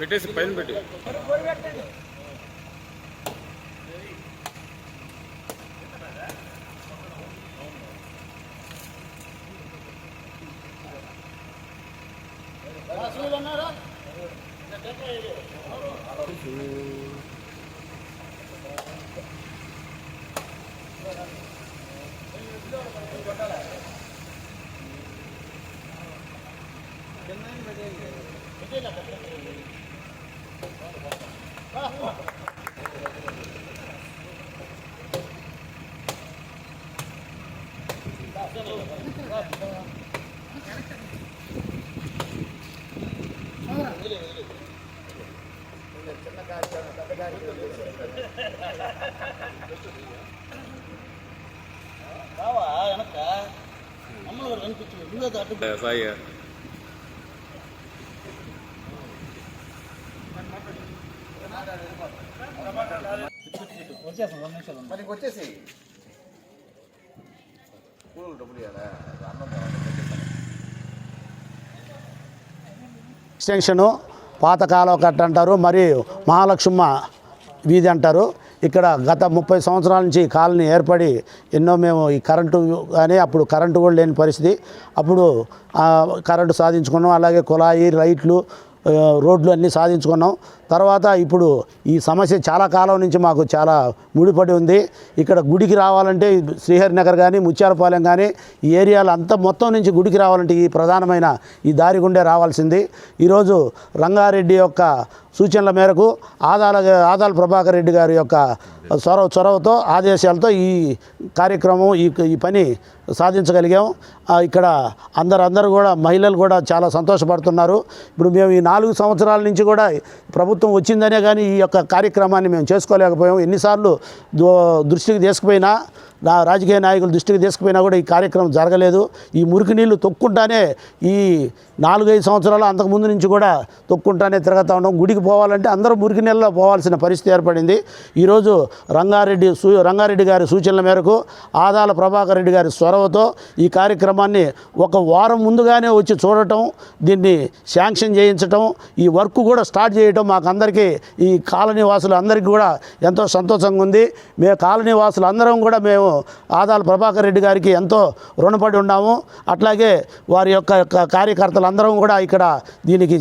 పెట్టేసి పైన పెట్టి సాయి వచ్చేసి డబ్బులు ఎక్స్టెన్షను పాతకాలం కట్ట అంటారు, మరియు మహాలక్ష్మ వీధి అంటారు. ఇక్కడ గత 30 సంవత్సరాల నుంచి కాలనీ ఏర్పడి ఎన్నో మేము ఈ కరెంటు కానీ అప్పుడు కరెంటు కూడా లేని పరిస్థితి, అప్పుడు కరెంటు సాధించుకున్నాం. అలాగే కుళాయి, లైట్లు, రోడ్లు అన్నీ సాధించుకున్నాం. తర్వాత ఇప్పుడు ఈ సమస్య చాలా కాలం నుంచి మాకు చాలా ముడిపడి ఉంది. ఇక్కడ గుడికి రావాలంటే శ్రీహరినగర్ కానీ ముత్యాలపాలెం కానీ ఈ ఏరియాలో అంతా మొత్తం నుంచి గుడికి రావాలంటే ఈ ప్రధానమైన ఈ దారి గుండే రావాల్సింది. ఈరోజు రంగారెడ్డి యొక్క సూచనల మేరకు ఆదాల ప్రభాకర్ రెడ్డి గారి యొక్క చొరవతో ఆదేశాలతో ఈ కార్యక్రమం ఈ పని సాధించగలిగాం. ఇక్కడ అందరూ కూడా మహిళలు కూడా చాలా సంతోషపడుతున్నారు. ఇప్పుడు మేము ఈ 4 సంవత్సరాల నుంచి కూడా ప్రభుత్వం వచ్చిందనే కానీ ఈ యొక్క కార్యక్రమాన్ని మేము చేసుకోలేకపోయాం. ఎన్నిసార్లు దృష్టికి తీసుకుపోయినా, రాజకీయ నాయకుల దృష్టికి తీసుకుపోయినా కూడా ఈ కార్యక్రమం జరగలేదు. ఈ మురికి నీళ్లు తొక్కుంటానే ఈ 4-5 సంవత్సరాలు అంతకుముందు నుంచి కూడా తొక్కుంటానే తిరుగుతూ ఉన్నాం. గుడికి పోవాలంటే అందరూ మురికి నీళ్ళలో పోవాల్సిన పరిస్థితి ఏర్పడింది. ఈరోజు రంగారెడ్డి గారి సూచనల మేరకు ఆదాల ప్రభాకర్ రెడ్డి గారి చొరవతో ఈ కార్యక్రమాన్ని ఒక వారం ముందుగానే వచ్చి చూడటం, దీన్ని శాంక్షన్ చేయించటం, ఈ వర్క్ కూడా స్టార్ట్ చేయటం మాకందరికీ ఈ కాలనీ వాసులు అందరికీ కూడా ఎంతో సంతోషంగా ఉంది. కాలనీ వాసులు అందరం కూడా మేము ఆదాల ప్రభాకర్ రెడ్డి గారికి ఎంతో రుణపడి ఉన్నాము. అట్లాగే వారి యొక్క కార్యకర్తలు అందరం కూడా ఇక్కడ దీనికి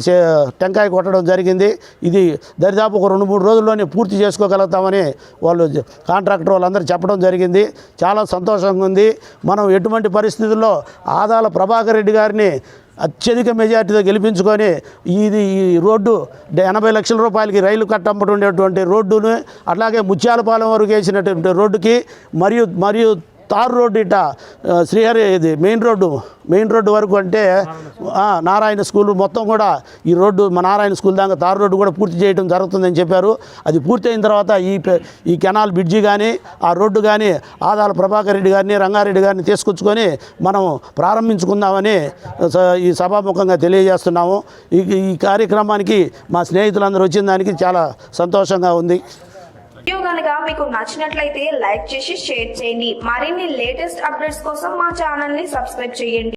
టెంకాయ కొట్టడం జరిగింది. ఇది దరిదాపు ఒక 2-3 రోజుల్లోనే పూర్తి చేసుకోగలుగుతామని వాళ్ళు కాంట్రాక్టర్ వాళ్ళందరూ చెప్పడం జరిగింది. చాలా సంతోషంగా ఉంది. మనం ఎటువంటి పరిస్థితుల్లో ఆదాల ప్రభాకర్ రెడ్డి గారిని అత్యధిక మెజార్టీతో గెలిపించుకొని ఈ రోడ్డు 80 లక్షల రూపాయలకి రైలు కట్టంపటి ఉండేటువంటి రోడ్డును, అట్లాగే ముత్యాలపాలెం వరకు వేసినటువంటి రోడ్డుకి మరియు తారు రోడ్డు ఇట శ్రీహరి ఇది మెయిన్ రోడ్డు వరకు అంటే నారాయణ స్కూల్ మొత్తం కూడా ఈ రోడ్డు నారాయణ స్కూల్ దాకా తారు రోడ్డు కూడా పూర్తి చేయడం జరుగుతుందని చెప్పారు. అది పూర్తయిన తర్వాత ఈ కెనాల్ బ్రిడ్జి కానీ ఆ రోడ్డు కానీ ఆదాల ప్రభాకర్ రెడ్డి గారిని, రంగారెడ్డి గారిని తీసుకొచ్చుకొని మనం ప్రారంభించుకుందామని ఈ సభాముఖంగా తెలియజేస్తున్నాము. ఈ కార్యక్రమానికి మా స్నేహితులందరూ వచ్చిన దానికి చాలా సంతోషంగా ఉంది. వీడియో కనుక మీకు నచ్చినట్లయితే లైక్ చేసి షేర్ చేయండి. మరిన్ని లేటెస్ట్ అప్డేట్స్ కోసం మా ఛానల్ ని సబ్స్క్రైబ్ చేయండి.